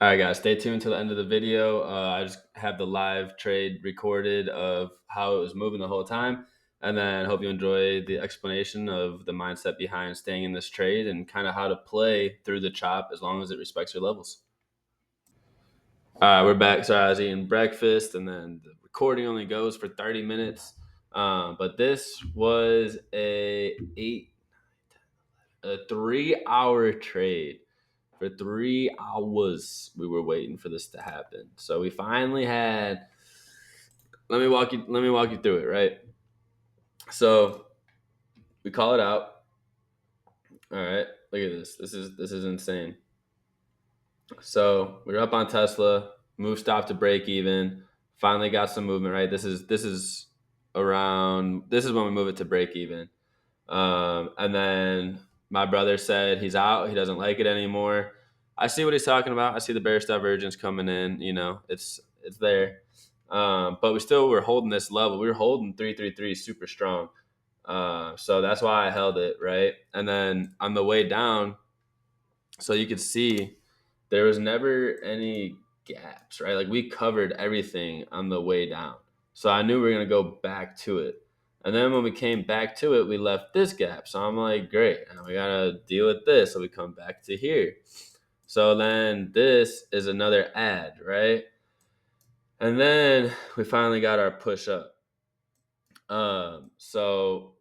All right, guys, stay tuned to the end of the video. I just have the live trade recorded of how it was moving the whole time. And then hope you enjoy the explanation of the mindset behind staying in this trade and kind of how to play through the chop as long as it respects your levels. All right, we're back. Sorry, I was eating breakfast, and then the recording only goes for 30 minutes. But this was a 3 hour trade. For 3 hours, we were waiting for this to happen. So we finally had. Let me walk you through it. Right. So we call it out. All right. Look at this. This is insane. So we were up on Tesla. Move stop to break even. Finally got some movement. Right. This is around. This is when we move it to break even. And then my brother said he's out. He doesn't like it anymore. I see what he's talking about. I see the bearish divergence coming in. It's there. But we still were holding this level. We were holding 333 super strong. So that's why I held it, right? And then on the way down, so you could see there was never any gaps, right? Like we covered everything on the way down. So I knew we were going to go back to it. And then when we came back to it, we left this gap. So I'm like, great. Now we got to deal with this. So we come back to here. So then this is another add, right? And then we finally got our push up. So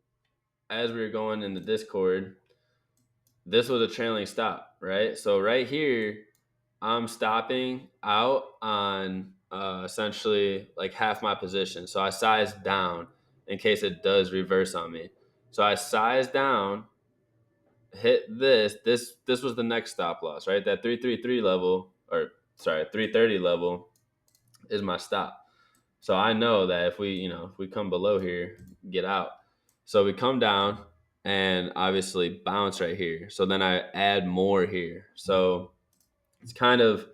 as we were going in the Discord, this was a trailing stop, right? So right here, I'm stopping out on essentially like half my position. So I sized down in case it does reverse on me. So I sized down, hit this. This was the next stop loss, right? That 333 level, or sorry, 330 level is my stop. So I know that if we come below here, get out. So we come down and obviously bounce right here. So then I add more here. So it's kind of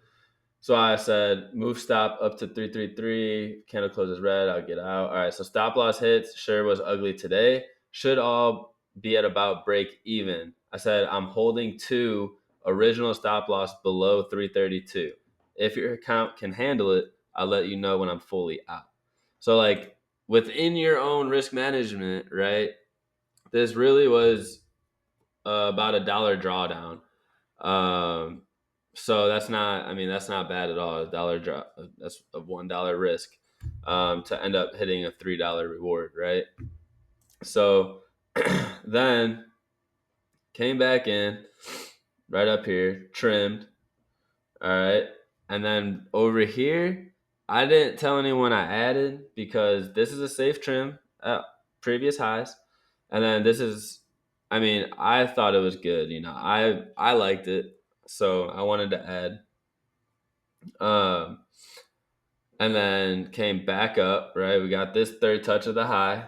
so I said move stop up to 333. Candle closes red. I'll get out. All right. So stop loss hits. Sure was ugly today. Should all be at about break even. I said I'm holding two original stop loss below 332. If your account can handle it, I'll let you know when I'm fully out. So like within your own risk management, right? This really was about $1 drawdown. Um, so that's not bad at all. A dollar drop, that's a $1 risk to end up hitting a $3 reward, right? So then came back in right up here, trimmed, all right, and then over here, I didn't tell anyone I added because this is a safe trim at previous highs, and then this is, I thought it was good. I liked it, so I wanted to add. Um, and then came back up, right? We got this third touch of the high.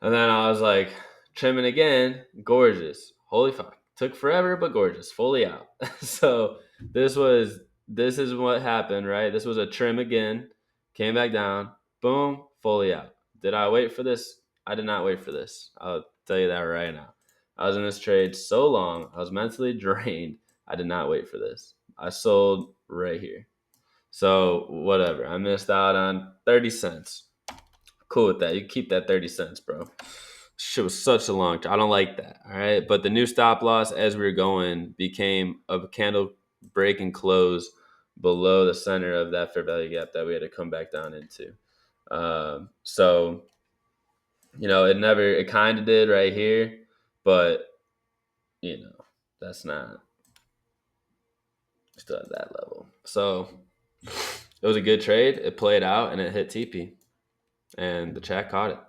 And then I was like, trimming again, gorgeous. Holy fuck. Took forever, but gorgeous. Fully out. So this is what happened, right? This was a trim again. Came back down. Boom, fully out. Did I wait for this? I did not wait for this. I'll tell you that right now. I was in this trade so long. I was mentally drained. I did not wait for this. I sold right here. So whatever. I missed out on 30 cents. Cool with that. You keep that 30 cents, bro. Shit was such a long time. I don't like that. All right. But the new stop loss as we were going became a candle break and close below the center of that fair value gap that we had to come back down into. So, it kind of did right here, but, that's not still at that level. So it was a good trade. It played out and it hit TP, and the chat caught it.